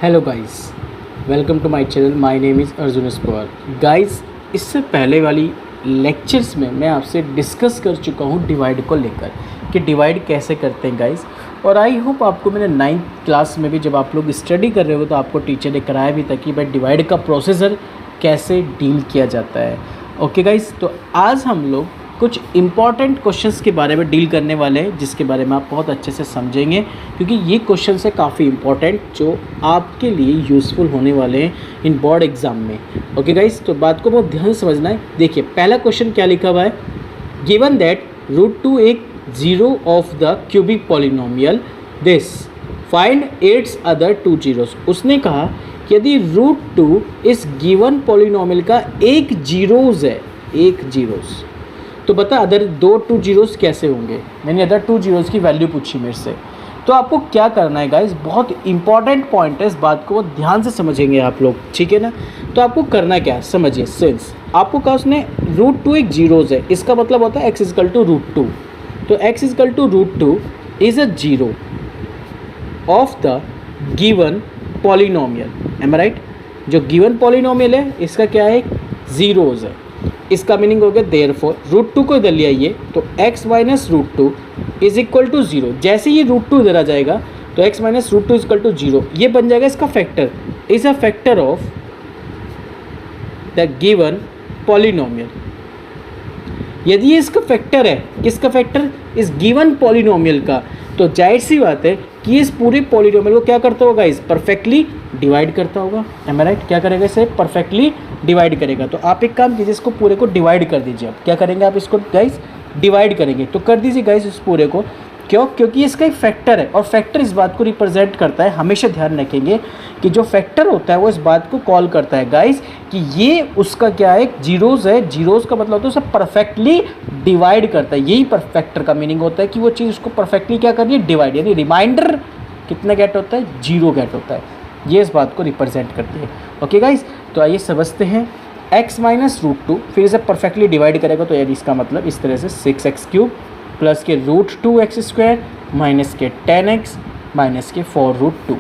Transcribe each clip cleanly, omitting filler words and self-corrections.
Hello guys, welcome to my channel. My name is Arjun स्पॉर। Guys, इससे पहले वाली लेक्चर्स में मैं आपसे डिस्कस कर चुका हूँ डिवाइड को लेकर कि डिवाइड कैसे करते हैं गाइस। और आई होप आपको मैंने 9th क्लास में भी जब आप लोग स्टडी कर रहे हो तो आपको टीचर ने कराया भी था कि भाई डिवाइड का प्रोसीजर कैसे डील किया जाता है। ओके गाइस, तो आज हम लोग कुछ इंपॉर्टेंट क्वेश्चंस के बारे में डील करने वाले हैं जिसके बारे में आप बहुत अच्छे से समझेंगे, क्योंकि ये क्वेश्चन है काफ़ी इंपॉर्टेंट जो आपके लिए यूज़फुल होने वाले हैं इन बोर्ड एग्ज़ाम में। ओके गाइस, तो बात को बहुत ध्यान से समझना है। देखिए, पहला क्वेश्चन क्या लिखा हुआ है, गिवन दैट √2 एक zero of the cubic polynomial this find its other 2 zeros. उसने कहा कि यदि √2 इस गिवन पॉलिनोमियल का एक जीरोस है, एक जीरोस, तो बता अदर 2 जीरोस कैसे होंगे। मैंने अदर 2 जीरोस की वैल्यू पूछी मेरे से। तो आपको क्या करना है गाइस, बहुत इंपॉर्टेंट पॉइंट है, इस बात को ध्यान से समझेंगे आप लोग, ठीक है ना। तो आपको करना क्या है समझिए। सिंस आपको कहा उसने √2 एक जीरोस है, इसका मतलब होता है x इजकल टू √2। तो x is equal to √2 is a zero of the given polynomial. Am I right? जो गिवन पॉलिनोमियल है इसका क्या है, जीरोस है। इसका मीनिंग हो गया देयरफॉर √2 को इधर ले आइए तो x minus √2 is equal to 0। जैसे ये √2 इधर आ जाएगा तो x minus √2 is equal to 0। ये बन जाएगा इसका factor, is a factor of the given polynomial. यदि ये इसका फैक्टर है, किसका फैक्टर, इस गिवन पॉलिनोमियल का, तो जाहिर सी बात है कि इस पूरे पॉलिनोमियल को क्या करता होगा इस परफेक्टली डिवाइड करता होगा। M I right? क्या करेगा, इसे परफेक्टली डिवाइड करेगा। तो आप एक काम कीजिए, इसको पूरे को डिवाइड कर दीजिए। आप क्या करेंगे, आप इसको गाइस डिवाइड करेंगे। तो कर दीजिए गाइस इस पूरे को। क्यों? क्योंकि इसका एक फैक्टर है और फैक्टर इस बात को रिप्रेजेंट करता है। हमेशा ध्यान रखेंगे कि जो फैक्टर होता है वो इस बात को कॉल करता है गाइस कि ये उसका क्या है, जीरोस है। जीरोस का मतलब होता है उसे परफेक्टली डिवाइड करता है। यही फैक्टर का मीनिंग होता है कि वो चीज़ उसको परफेक्टली क्या कर रही है, डिवाइड। यानी रिमाइंडर कितना गेट होता है, 0 गेट होता है। ये इस बात को रिप्रेजेंट करती है। ओके गाइस, तो आइए समझते हैं। x माइनस √2 फिर इसे परफेक्टली डिवाइड करेगा तो यानी इसका मतलब इस तरह से 6x³ प्लस के √2x² माइनस के 10x माइनस के 4√2।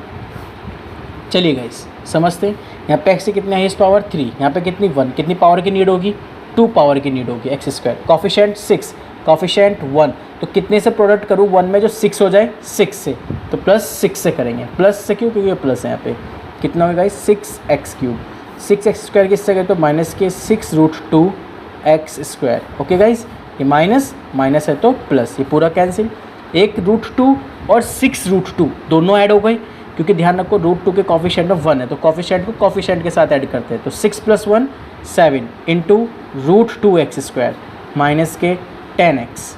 चलिए गाइस समझते हैं। यहाँ पे x से कितने हाईएस्ट पावर 3, यहाँ पे कितनी 1, कितनी पावर की नीड होगी, 2 पावर की नीड होगी x²। कॉफिशिएंट 6, कॉफिशिएंट 1, तो कितने से प्रोडक्ट करूँ 1 में जो 6 हो जाए, 6 से, तो प्लस 6 से करेंगे। प्लस से क्यों, क्योंकि ये प्लस है यहाँ पे। कितना होगा गाइस, 6x³। 6x² किससे करें तो माइनस के 6√2x²। ओके गाइस, ये माइनस माइनस है तो प्लस, ये पूरा कैंसिल। एक √2 और 6√2 दोनों ऐड हो गए, क्योंकि ध्यान रखो √2 के कॉफिशिएंट ऑफ 1 है तो कॉफिशिएंट को कॉफिशिएंट के साथ ऐड करते हैं। तो 6 + 1 7 इंटू √2x² माइनस के 10x।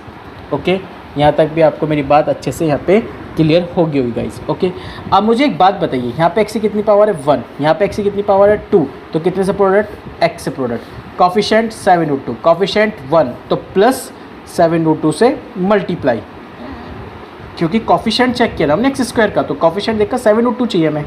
ओके, यहाँ तक भी आपको मेरी बात अच्छे से यहाँ पे क्लियर होगी गाइस। ओके, अब मुझे एक बात बताइए, यहाँ पे x की कितनी पावर है 1, यहाँ पे x की कितनी पावर है 2, तो कितने से प्रोडक्ट, x से प्रोडक्ट। कॉफिशिएंट 7√2, कॉफिशिएंट 1, तो प्लस 7√2 से मल्टीप्लाई, क्योंकि कॉफिशिएंट चेक किया ना हमने x² का, तो कॉफिशिएंट देखकर 7√2 चाहिए हमें।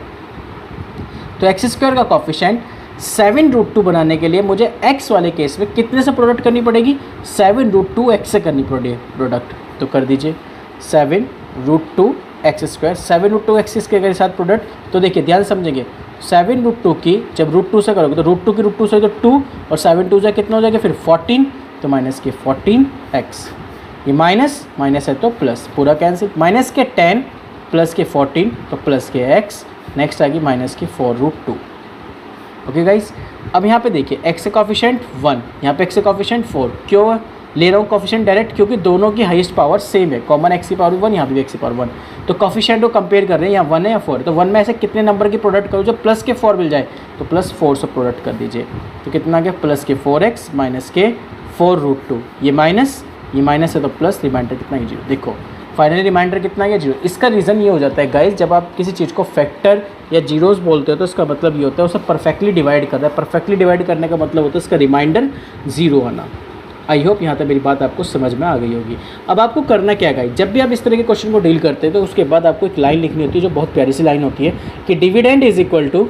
तो x² का कॉफिशिएंट 7√2 बनाने के लिए मुझे x वाले केस में कितने से प्रोडक्ट करनी पड़ेगी, 7√2x से करनी पड़ेगी प्रोडक्ट। तो कर दीजिए 7√2x², 7√2x के साथ प्रोडक्ट। तो देखिए ध्यान समझेंगे, 7√2 की जब √2 से करोगे तो √2 की √2 से तो 2 और 7 से कितना हो जाएगा फिर 14, तो माइनस के 14x। ये माइनस माइनस है तो प्लस, पूरा कैंसिल। माइनस के 10 प्लस के 14 तो प्लस के x, नेक्स्ट आएगी माइनस के 4√2। ओके गाइस, अब यहाँ पे देखिए x से कॉफिशिएंट 1, यहाँ पे x से कॉफिशिएंट 4। क्यों ले रहा हूँ कॉफिशिएंट डायरेक्ट, क्योंकि दोनों की हाईएस्ट पावर सेम है, कॉमन x की पावर 1, यहाँ पे भी x की पावर 1। तो कॉफिशिएंट को कंपेयर कर रहे हैं, यहाँ 1 है या 4, तो 1 में ऐसे कितने नंबर की प्रोडक्ट करो जो प्लस के 4 मिल जाए, तो प्लस 4 से प्रोडक्ट कर दीजिए। तो कितना आ गया, प्लस के 4x माइनस के 4√2। ये माइनस है तो प्लस, रिमाइंडर कितना है 0। देखो फाइनली रिमाइंडर कितना है 0। इसका रीज़न ये हो जाता है गाइस, जब आप किसी चीज़ को फैक्टर या जीरोस बोलते हो तो इसका मतलब ये होता है उसे परफेक्टली डिवाइड कर रहा है। परफेक्टली डिवाइड करने का मतलब होता है इसका रिमाइंडर 0 आना। आई होप यहाँ तक मेरी बात आपको समझ में आ गई होगी। अब आपको करना क्या गाइस, जब भी आप इस तरह के क्वेश्चन को डील करते हैं तो उसके बाद आपको एक लाइन लिखनी होती है जो बहुत प्यारी सी लाइन होती है कि dividend is equal to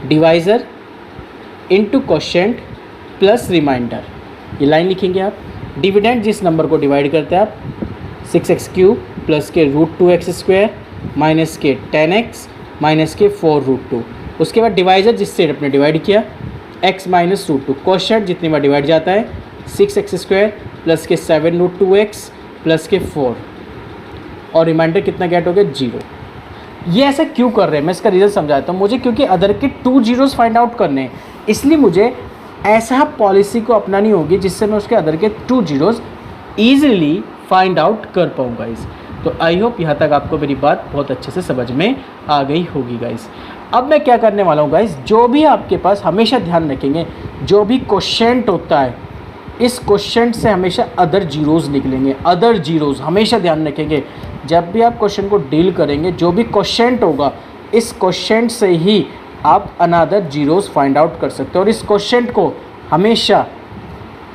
divisor into quotient plus remainder. ये लाइन लिखेंगे आप। डिविडेंड जिस नंबर को डिवाइड करते हैं आप 6x³ प्लस के √2x² माइनस के 10x माइनस के 4√2। उसके बाद डिवाइजर जिससे अपने डिवाइड किया x माइनस √2। क्वोशंट जितनी बार डिवाइड जाता है 6x² प्लस के 7√2x प्लस के 4 और रिमाइंडर कितना गेट हो गया 0। ये ऐसा क्यों कर रहे हैं मैं इसका रीज़न समझाता हूँ। मुझे क्योंकि अदर के 2 जीरोस फाइंड आउट करने हैं, इसलिए मुझे ऐसा पॉलिसी को अपनानी होगी जिससे मैं उसके अदर के 2 जीरोस ईजिली फाइंड आउट कर पाऊँ गाइस। तो आई होप यहाँ तक आपको मेरी बात बहुत अच्छे से समझ में आ गई होगी गाइस। अब मैं क्या करने वाला हूँ गाइस, जो भी आपके पास हमेशा ध्यान रखेंगे, जो भी क्वोशंट होता है इस क्वोशंट से हमेशा अदर जीरोस निकलेंगे। अदर जीरोस हमेशा ध्यान रखेंगे, जब भी आप क्वेश्चन को डील करेंगे जो भी क्वोशंट होगा इस क्वोशंट से ही आप अनदर जीरोस फाइंड आउट कर सकते हो। और इस क्वोशंट को हमेशा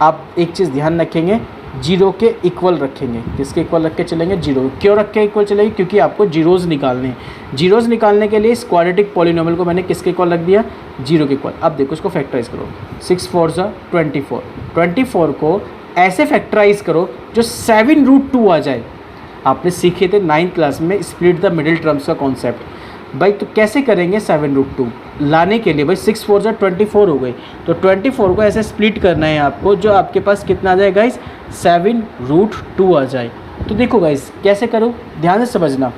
आप एक चीज़ ध्यान रखेंगे, जीरो के इक्वल रखेंगे। किसके इक्वल रख के चलेंगे? जीरो। क्यों रख के इक्वल चलेंगे? क्योंकि आपको जीरोस निकालने हैं। जीरोस निकालने के लिए इस क्वाड्रेटिक पॉलिनोमियल को मैंने किसके इक्वल रख दिया? जीरो के इक्वल। अब देखो इसको फैक्टराइज करो, 6 4 ज़ा 24। 24 को ऐसे फैक्टराइज करो जो 7√2 आ जाए। आपने सीखे थे 9th क्लास में स्प्लिट द मिडिल टर्म्स का कॉन्सेप्ट भाई। तो कैसे करेंगे 7√2 लाने के लिए? भाई 6 4 ज़ा 24 हो गई, तो 24 को ऐसे स्प्लिट करना है आपको जो आपके पास कितना आ जाए गाइस? 7√2 आ जाए। तो देखो गाइस कैसे करो, ध्यान से समझना।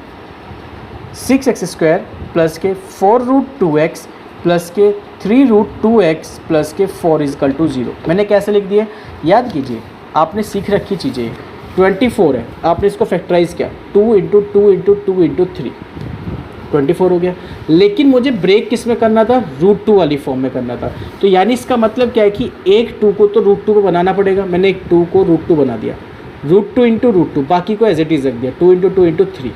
6x² प्लस के 4√2x प्लस के 3√2x प्लस के 4 = 0। मैंने कैसे लिख दिया याद कीजिए, आपने सीख रखी चीज़ें। 24 है, आपने इसको फैक्टराइज किया 2 × 2 × 2 × 3, 24 हो गया। लेकिन मुझे ब्रेक किस में करना था? √2 वाली फॉर्म में करना था। तो यानी इसका मतलब क्या है कि एक 2 को तो √2 को बनाना पड़ेगा। मैंने एक 2 को √2 बना दिया, √2 × √2, बाकी को एज इट इज़ रख दिया 2 × 2 × 3।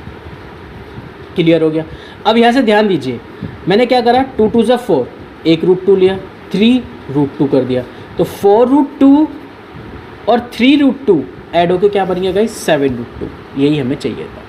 क्लियर हो गया। अब यहाँ से ध्यान दीजिए, मैंने क्या करा? 2 2 ज़ा 4, एक √2 लिया, 3√2 कर दिया। तो 4√2 और 3√2 ऐड होकर क्या बन गया गाइस? 7√2। यही हमें चाहिए था।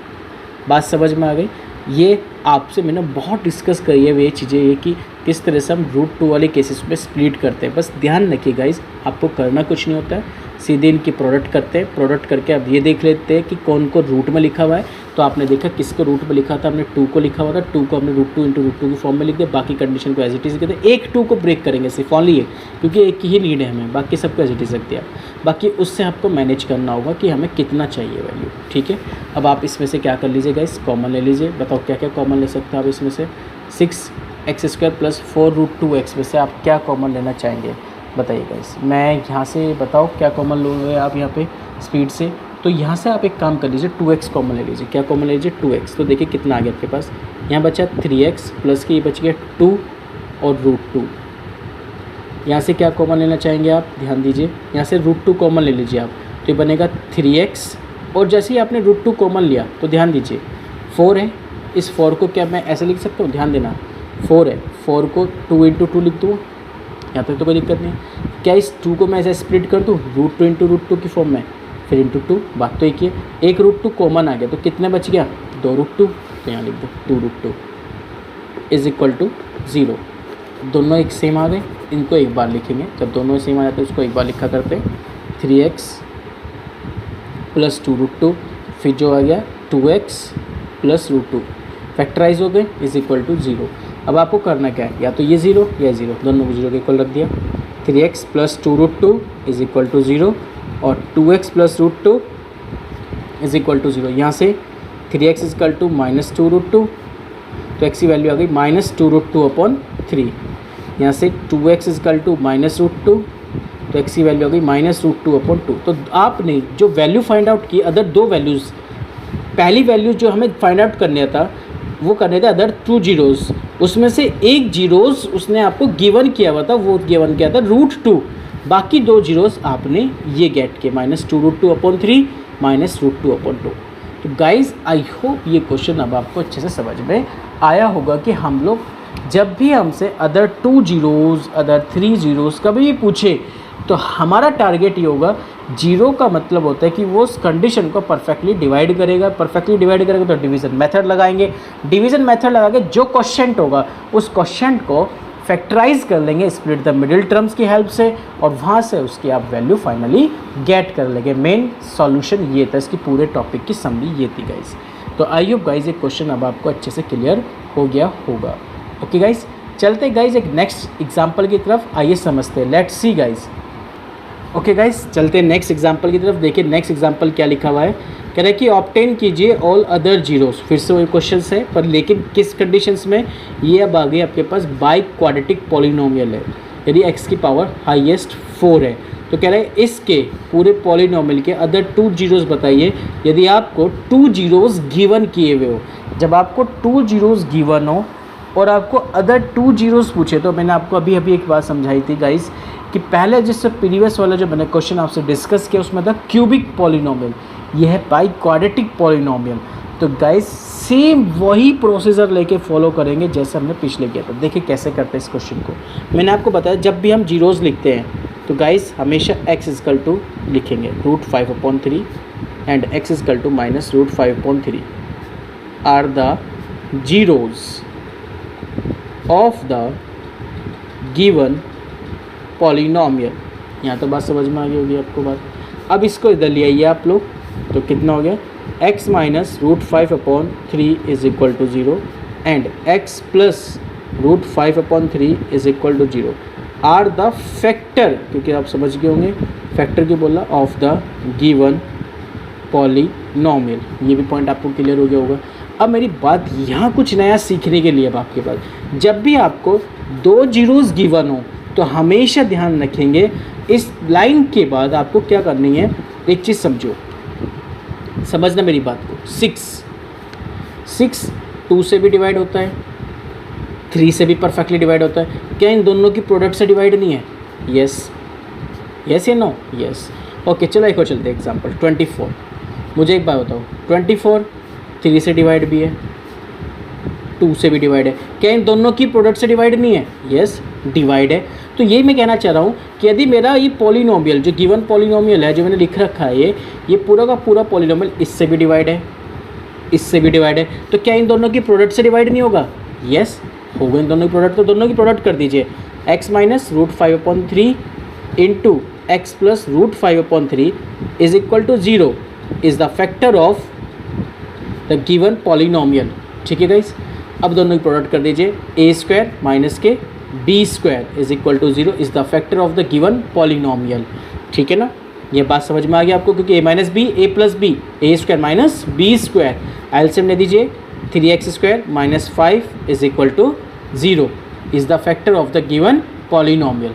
बात समझ में आ गई? ये आपसे मैंने बहुत डिस्कस करी है ये चीज़ें, ये कि किस तरह से हम √2 वाले केसेस में स्प्लिट करते हैं। बस ध्यान रखिए गाइस, आपको करना कुछ नहीं होता है, सीधे इनकी प्रोडक्ट करते हैं। प्रोडक्ट करके अब ये देख लेते हैं कि कौन को रूट में लिखा हुआ है। तो आपने देखा किसको रूट में लिखा था? हमने 2 को लिखा हुआ था, 2 को हमने √2 × √2 की फॉर्म में लिख दिया। बाकी कंडीशन को एज इट इज़ कहते हैं। एक 2 को ब्रेक करेंगे सिर्फ ऑनली ये, क्योंकि एक की ही नीड है हमें, बाकी सबको एज इट इज़ रख दिया। बाकी उससे आपको मैनेज करना होगा कि हमें कितना चाहिए वैल्यू। ठीक है, अब आप इसमें से क्या कर लीजिए गाइस? कॉमन ले लीजिए। बताओ क्या क्या कॉमन ले सकते हैं आप इसमें से? 6x² प्लस 4√2x में से आप क्या कॉमन लेना चाहेंगे बताइए गाइस। मैं यहाँ से बताओ क्या कॉमन लोगे आप यहाँ पे स्पीड से? तो यहाँ से आप एक काम कर लीजिए, 2x कॉमन ले लीजिए। क्या कॉमन ले लीजिए? 2x। तो देखिए कितना आ गया आपके पास, यहाँ बचा 3x प्लस के ये बच गया 2 और √2। यहाँ से क्या कॉमन लेना चाहेंगे आप? ध्यान दीजिए, यहाँ से √2 कॉमन ले लीजिए आप, तो ये बनेगा 3x। और जैसे ही आपने √2 कॉमन लिया तो ध्यान दीजिए 4 है, इस 4 को क्या मैं ऐसे लिख सकता हूँ? ध्यान देना, 4 है, 4 को 2 × 2 लिख दूँ, यहाँ तक तो कोई दिक्कत नहीं है। क्या इस 2 को मैं ऐसे स्प्लिट कर दूँ √2 × √2 की फॉर्म में, फिर इंटू 2? बात तो एक ही है। एक √2 कॉमन आ गया तो कितने बच गया? 2 √2, तो यहाँ लिख दो 2 √2 = 0। दोनों एक सेम आ गए, इनको एक बार लिखेंगे। जब दोनों सेम आ जाते हैं उसको एक बार लिखा करते हैं, 3x प्लस 2 √2, फिर जो आ गया 2x प्लस √2 फैक्टराइज हो गए = 0। अब आपको करना क्या है? या तो ये 0 या 0, दोनों को 0 के इक्वल रख दिया। 3x प्लस 2 √2 = 0 और 2x प्लस √2 = 0। यहाँ से 3x = -2 √2, तो x की वैल्यू आ गई -2 √2/3। यहाँ से 2x = -√2, तो x की वैल्यू आ गई -√2/2। तो आपने जो वैल्यू फाइंड आउट की, अदर दो वैल्यूज़, पहली वैल्यू जो हमें फाइंड आउट करना था वो करने थे अदर 2 जीरोज़, उसमें से एक जीरोज़ उसने आपको गिवन किया हुआ था, वो गिवन किया था √2। बाकी 2 जीरोज़ आपने ये गेट किए -2 √2/3 -√2/2। तो गाइज़ आई होप ये क्वेश्चन अब आपको अच्छे से समझ में आया होगा कि हम लोग जब भी हमसे अदर 2 जीरोज़ अदर 3 जीरोज़ कभी भी पूछे तो हमारा टारगेट ये होगा, जीरो का मतलब होता है कि वो उस कंडीशन को परफेक्टली डिवाइड करेगा। परफेक्टली डिवाइड करेगा तो डिवीज़न मेथड लगाएंगे। डिवीज़न मेथड लगा के जो क्वेश्चन होगा उस क्वेश्चन को फैक्टराइज कर लेंगे स्प्लिट द मिडिल टर्म्स की हेल्प से, और वहाँ से उसकी आप वैल्यू फाइनली गेट कर लेंगे। मेन सॉल्यूशन ये था, इसकी पूरे टॉपिक की समरी ये थी गाइज। तो आई होप गाइज ये क्वेश्चन अब आपको अच्छे से क्लियर हो गया होगा। ओके गाइस, चलते गाइस एक नेक्स्ट एग्जाम्पल की तरफ, आइए समझते हैं। Let's see guys. Okay guys, चलते हैं नेक्स्ट एग्जाम्पल की तरफ। देखिए नेक्स्ट एग्जाम्पल क्या लिखा हुआ है, कह रहा है कि ऑब्टेन कीजिए ऑल अदर जीरोस। फिर से वही क्वेश्चन है, पर लेकिन किस कंडीशंस में, ये अब आ गई आपके पास बाई क्वाड्रेटिक पॉलिनोमियल है। यदि x की पावर हाईएस्ट 4 है तो कह रहा है इसके पूरे पॉलिनोमियल के अदर 2 जीरोस बताइए यदि आपको 2 जीरोस गिवन किए हुए हो। जब आपको 2 जीरोस गिवन हो और आपको अदर 2 जीरोस पूछे, तो मैंने आपको अभी एक बात समझाई थी गाइस कि पहले जिससे प्रीवियस वाला जो मैंने क्वेश्चन आपसे डिस्कस किया उसमें था क्यूबिक पॉलिनोमियल, ये है बाई क्वाड्रेटिक पॉलिनोमियल। तो गाइस सेम वही प्रोसीजर लेके फॉलो करेंगे जैसे हमने पिछले किया था। देखिए कैसे करते हैं इस क्वेश्चन को। मैंने आपको बताया जब भी हम जीरोस लिखते हैं तो गाइस हमेशा x इक्वल टू लिखेंगे √5/3 and x equal to -√5/3 are the zeros of the given polynomial. यहाँ तो बात समझ में आ गई होगी आपको बात। अब इसको इधर ले आइए आप लोग, तो कितना हो गया, x -√5/3 is equal to 0 and x plus √5/3 is equal to 0 are the factor, क्योंकि आप समझ गए होंगे फैक्टर क्यों बोला, ऑफ द गिवन पॉलिनोमियल। ये भी पॉइंट आपको क्लियर हो गया होगा। अब मेरी बात यहाँ कुछ नया सीखने के लिए अब आपके पास, जब भी आपको 2 जीरोस गिवन हो तो हमेशा ध्यान रखेंगे इस लाइन के बाद आपको क्या करनी है। एक चीज़ समझो, समझना मेरी बात को। 6 2 से भी डिवाइड होता है, 3 से भी परफेक्टली डिवाइड होता है। क्या इन दोनों की प्रोडक्ट से डिवाइड नहीं है? यस या नो? यस। ओके, चलो एक और चलते हैं एग्जाम्पल 24। मुझे एक बात बताओ, 24 3 से डिवाइड भी है, 2 से भी डिवाइड है। क्या इन दोनों की प्रोडक्ट से डिवाइड नहीं है? यस, डिवाइड है। तो ये मैं कहना चाह रहा हूँ कि यदि मेरा ये पॉलिनोमियल जो गिवन पॉलिनोमियल है जो मैंने लिख रखा है, ये पूरा का पूरा पॉलिनोमियल इससे भी डिवाइड है, इससे भी डिवाइड है, तो क्या इन दोनों की प्रोडक्ट से डिवाइड नहीं होगा? यस, होगा इन दोनों की प्रोडक्ट। तो दोनों की प्रोडक्ट कर दीजिए, x -√5/3 into x plus √5/3 is equal to 0 is the factor of the given polynomial. ठीक है गाइस, अब दोनों की प्रोडक्ट कर दीजिए, a² माइनस के b² is equal to 0 is the factor of the given polynomial. ठीक है ना, ये बात समझ में आ गई आपको, क्योंकि a minus b a plus b a² minus b²। LCM ले दीजिए, 3x² minus 5 is equal to 0 is the factor of the given polynomial.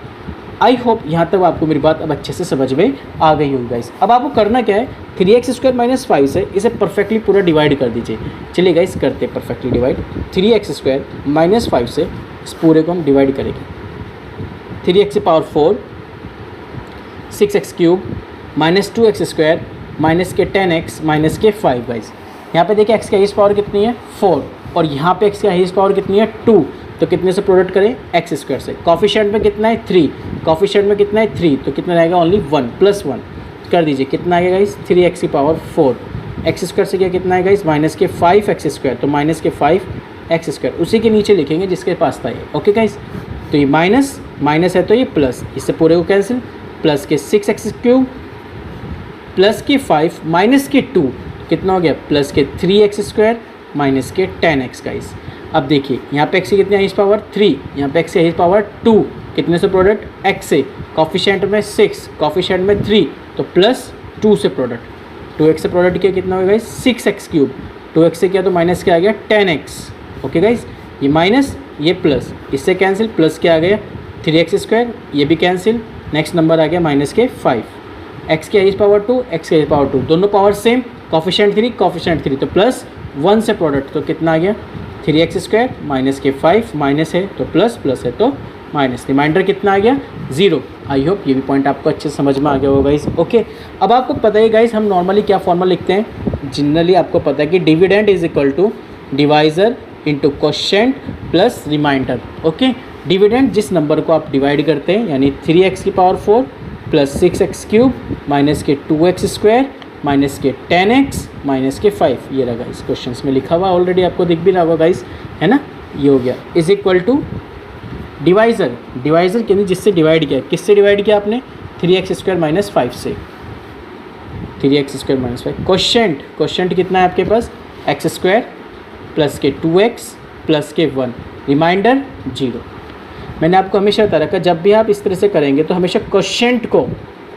I hope यहाँ तक आपको मेरी बात अब अच्छे से समझ में आ गई होगी गाइस। अब आपको करना क्या है, 3x² माइनस 5 से इसे परफेक्टली पूरा डिवाइड कर दीजिए। चलिए गाइस करते हैं परफेक्टली डिवाइड। 3x² माइनस 5 से इस पूरे को हम डिवाइड करेंगे। 3x की power 4, 6x³ minus 2x² minus के 10x माइनस के 5 गाइस। यहाँ पे देखिए x की हाईएस्ट पावर कितनी है 4 और यहाँ पे x की हाईएस्ट पावर कितनी है 2, तो कितने से प्रोडक्ट करें, x² से। कॉफिशिएंट में कितना है 3, कॉफिशिएंट में कितना है 3, तो कितना रहेगा ओनली 1 प्लस 1 कर दीजिए। कितना आएगा गाइस, 3x की पावर 4, x² से क्या कितना है गाइस, माइनस के 5x², तो माइनस के 5x², उसी के नीचे लिखेंगे जिसके पास था ये। ओके गाइस, तो ये माइनस माइनस है तो ये प्लस, इससे पूरे को कैंसिल, प्लस के 6x³ प्लस के 5 माइनस के 2 कितना हो गया, प्लस के 3x² माइनस के 10x गाइस। अब देखिए यहाँ पे x की कितनी हाईएस्ट पावर 3, यहाँ पे x की हाईएस्ट पावर 2, कितने से प्रोडक्ट, x से। कॉफिशिएंट में 6, कॉफिशिएंट में 3, तो प्लस 2 से प्रोडक्ट, 2x से प्रोडक्ट किया कितना होगा गाइस 6x³, 2x से किया तो माइनस क्या आ गया 10x। ओके गाइस, ये माइनस ये प्लस, इससे कैंसिल, प्लस क्या आ गया 3x², ये भी कैंसिल, नेक्स्ट नंबर आ गया माइनस के 5। x की हाईएस्ट पावर 2, x की हाईएस्ट पावर 2, दोनों पावर सेम, कॉफिशिएंट 3 कॉफिशिएंट 3, तो प्लस 1 से प्रोडक्ट, तो कितना आ गया 3x² माइनस के 5 माइनस है तो प्लस, प्लस है तो माइनस, रिमाइंडर कितना आ गया 0। आई होप ये भी पॉइंट आपको अच्छे से समझ में आ गया होगा गाइस। ओके, अब आपको पता है गाइस हम नॉर्मली क्या फॉर्मूला लिखते हैं, जनरली आपको पता है कि dividend is equal to divisor into quotient plus remainder. Okay, dividend जिस नंबर को आप डिवाइड करते हैं, यानी 3x की पावर 4 प्लस 6x³ माइनस के 2x² माइनस के 10x माइनस के 5, ये रहा गाइस क्वेश्चन में लिखा हुआ ऑलरेडी, आपको दिख भी रहा होगा गाइस, है ना, ये हो गया, is equal to divisor, divisor यानी जिससे डिवाइड किया, किससे डिवाइड किया आपने 3x² माइनस 5 से, 3x² माइनस 5। क्वोशिएंट, क्वोशिएंट कितना है आपके पास x² प्लस के 2x प्लस के 1, रिमाइंडर 0। मैंने आपको हमेशा बता रखा जब भी आप इस तरह से करेंगे तो हमेशा क्वोशिएंट को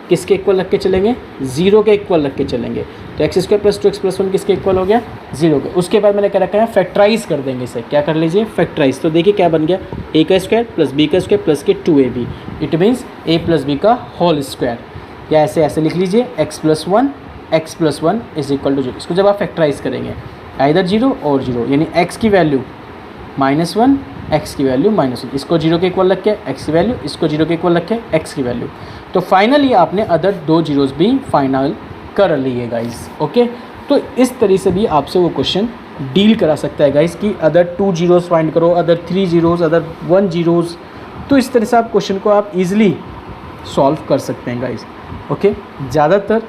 किसके इक्वल रख के चलेंगे, 0 के इक्वल रख के चलेंगे। तो x square plus 2x plus 1 किसके इक्वल हो गया, 0 के। उसके बाद मैंने क्या रखा है, फैक्टराइज कर देंगे इसे। क्या कर लीजिए, फैक्टराइज। तो देखिए क्या बन गया, a का स्क्वायर प्लस b का स्क्वायर प्लस के 2ab, it means a plus b का होल स्क्वायर। या ऐसे लिख लीजिए x plus 1 is equal to 0। इसको जब आप फैक्टराइज करेंगे आइदर 0 और 0, यानी x की वैल्यू -1, x की वैल्यू -1, इसको 0 के इक्वल रख के x की वैल्यू, इसको 0 के इक्वल रख के x की वैल्यू। तो फाइनली आपने अदर 2 जीरोज़ भी फाइनल कर लिए गाइस। ओके, तो इस तरीके से भी आपसे वो क्वेश्चन डील करा सकता है गाइस कि अदर 2 जीरोज़ फाइंड करो, अदर 3 जीरोज़, अदर 1 जीरोज़। तो इस तरह से आप क्वेश्चन को आप इजीली सॉल्व कर सकते हैं गाइस। ओके, ज़्यादातर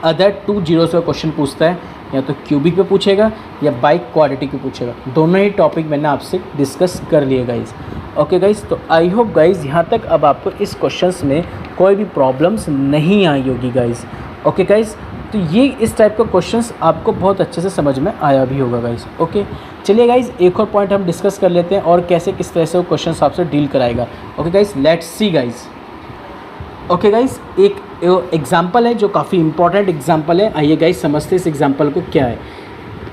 अदर 2 जीरोज़ का क्वेश्चन पूछता है, या तो क्यूबिक पे पूछेगा या बाई क्वाड्रेटिक पे पूछेगा। दोनों ही टॉपिक मैंने आपसे डिस्कस कर लिए गाइस। ओके गाइस, तो आई होप गाइस यहाँ तक अब आपको इस क्वेश्चंस में कोई भी प्रॉब्लम्स नहीं आई होगी गाइस। ओके गाइस, तो ये इस टाइप का क्वेश्चंस आपको बहुत अच्छे से समझ में आया भी होगा गाइस। ओके, चलिए गाइस एक और पॉइंट हम डिस्कस कर लेते हैं और कैसे किस तरह से वो क्वेश्चंस आपसे डील कराएगा। Okay guys, let's see guys. Okay guys, एक एग्जाम्पल है जो काफ़ी इंपॉर्टेंट एग्जाम्पल है। आइए गाइस समझते हैं इस एग्जाम्पल को क्या है।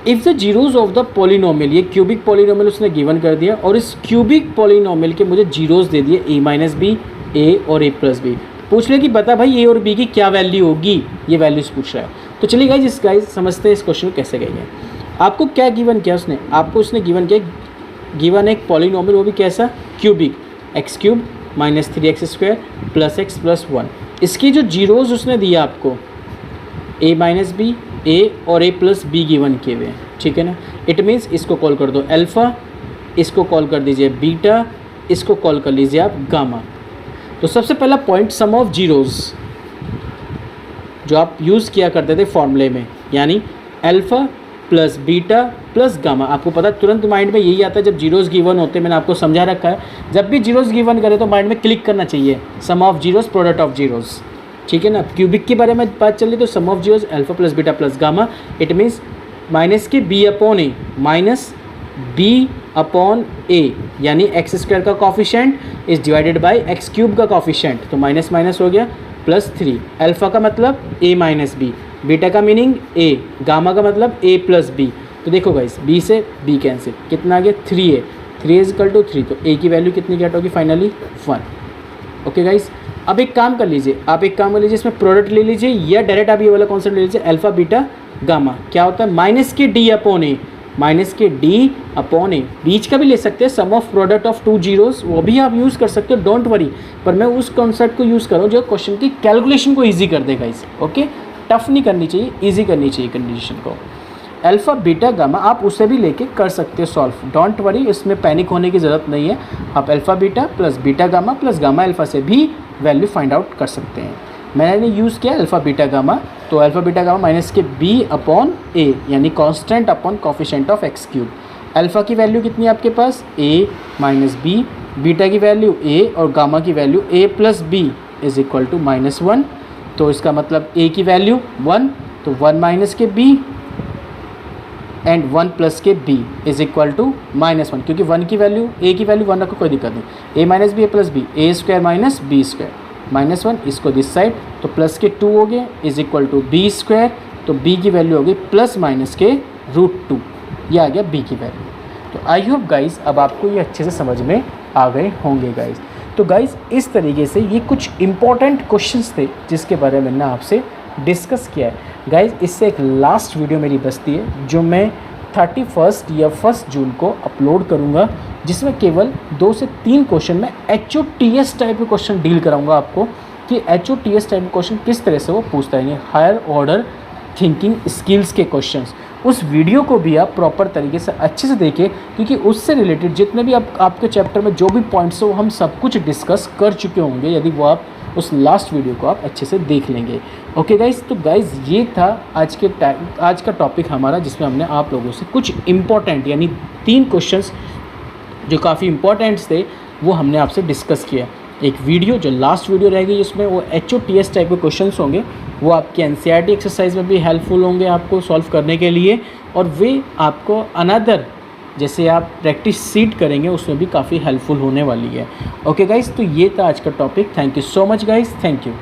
If the zeros of the polynomial, ये क्यूबिक पॉलिनोमियल उसने गिवन कर दिया और इस क्यूबिक पॉलिनोमियल के मुझे जीरोज़ दे दिए a माइनस बी, ए और a प्लस बी। पूछ ले कि बता भाई a और b की क्या वैल्यू होगी, ये वैल्यूज़ पूछ रहा है। तो चलिए गाइस समझते हैं इस क्वेश्चन को कैसे गए हैं। आपको क्या गिवन किया उसने, आपको उसने गिवन किया, गिवन एक पॉलिनोमियल, वो भी कैसा, cubic, x cube minus 3x square plus x plus 1। इसकी जो जीरोज़ उसने दिया आपको a माइनस बी, ए और a प्लस बी गिवन किए हुए हैं, ठीक है ना। इट मीन्स इसको कॉल कर दो अल्फ़ा, इसको कॉल कर दीजिए बीटा, इसको कॉल कर लीजिए आप गामा। तो सबसे पहला पॉइंट, सम ऑफ जीरोज़ जो आप यूज़ किया करते थे फॉर्मूले में, यानी alpha plus beta plus gamma. आपको पता तुरंत माइंड में यही आता है जब जीरोज़ गिवन होते हैं। मैंने आपको समझा रखा है, जब भी जीरोज़ गिवन करे तो माइंड में क्लिक करना चाहिए, sum of zeros product of zeros, ठीक है ना। क्यूबिक के बारे में बात चल रही तो sum of zeros alpha plus beta plus gamma, it means minus के b upon a minus b upon a, यानी एक्स स्क्वायर का coefficient is divided by x cube का कॉफिशेंट। तो माइनस माइनस हो गया प्लस 3। अल्फ़ा का मतलब a minus b, beta का मीनिंग a, गामा का मतलब a प्लस बी। तो देखो गाइस, b से b कैंसिल, कितना आ गया 3a, 3 इज इक्वल टू 3। तो a की वैल्यू कितनी गेट होगी फाइनली 1। ओके गाइस, अब एक काम कर लीजिए, आप एक काम कर लीजिए, इसमें प्रोडक्ट ले लीजिए या डायरेक्ट आप ये वाला कॉन्सेप्ट ले लीजिए, अल्फ़ा बीटा गामा क्या होता है, माइनस के d अपॉन ए, माइनस के d अपॉन ए। बीच का भी ले सकते हैं, सम ऑफ प्रोडक्ट ऑफ 2 जीरोज़, वो भी आप यूज़ कर सकते हो, डोंट वरी। पर मैं उस कॉन्सेप्ट को यूज़ कर रहा हूँ जो क्वेश्चन की कैलकुलेशन को ईजी कर देगा इस। ओके, टफ नहीं करनी चाहिए, ईजी करनी चाहिए कंडीशन को। अल्फ़ा बीटा गामा आप उसे भी लेके कर सकते हो सॉल्व, डोंट वरी, इसमें पैनिक होने की ज़रूरत नहीं है। आप alpha beta plus beta gamma plus gamma alpha से भी वैल्यू फाइंड आउट कर सकते हैं। मैंने यूज़ किया अल्फ़ा बीटा गामा, तो अल्फ़ा बीटा गामा माइनस के b अपॉन ए, यानी constant upon coefficient of x cube. Alpha की वैल्यू कितनी है आपके पास, a माइनस बी, बीटा की वैल्यू a और गामा की value a plus b is equal to -1। तो इसका मतलब a की वैल्यू 1, तो 1 माइनस के b एंड 1 प्लस के b इज इक्वल टू -1, क्योंकि 1 की वैल्यू, a की वैल्यू 1 रखो कोई दिक्कत नहीं, a minus b a plus b, a square minus b square, -1 इसको दिस साइड, तो प्लस के 2 हो गए is equal to b square. तो b की वैल्यू हो गई प्लस माइनस के √2, ये आ गया b की वैल्यू। तो आई होप गाइस अब आपको ये अच्छे से समझ में आ गए होंगे गाइस। तो गाइस इस तरीके से ये कुछ इंपॉर्टेंट क्वेश्चंस थे जिसके बारे में मैंने आपसे डिस्कस किया है गाइस। इससे एक लास्ट वीडियो मेरी बचती है जो मैं 31 या 1 जून को अपलोड करूँगा, जिसमें केवल 2 से 3 क्वेश्चन में HOTS टाइप के क्वेश्चन डील कराऊंगा आपको कि HOTS टाइप के क्वेश्चन किस तरह से वो पूछता है, हायर ऑर्डर थिंकिंग स्किल्स के क्वेश्चंस। उस वीडियो को भी आप प्रॉपर तरीके से अच्छे से देखें, क्योंकि उससे रिलेटेड जितने भी आपके चैप्टर में जो भी पॉइंट्स हो वो हम सब कुछ डिस्कस कर चुके होंगे, यदि वो आप उस लास्ट वीडियो को आप अच्छे से देख लेंगे। ओके गाइस, तो गाइस ये था आज का टॉपिक हमारा, जिसमें हमने आप लोगों से कुछ इम्पॉर्टेंट यानी 3 क्वेश्चंस जो काफ़ी इंपॉर्टेंट्स थे वो हमने आपसे डिस्कस किया। एक वीडियो जो लास्ट वीडियो रहेगी जिसमें वो HOTS टाइप के क्वेश्चंस होंगे, वो आपके NCERT एक्सरसाइज में भी हेल्पफुल होंगे आपको सॉल्व करने के लिए, और वे आपको अनदर जैसे आप प्रैक्टिस सीट करेंगे उसमें भी काफ़ी हेल्पफुल होने वाली है। ओके गाइस, तो ये था आज का topic. Thank you so much guys, thank you.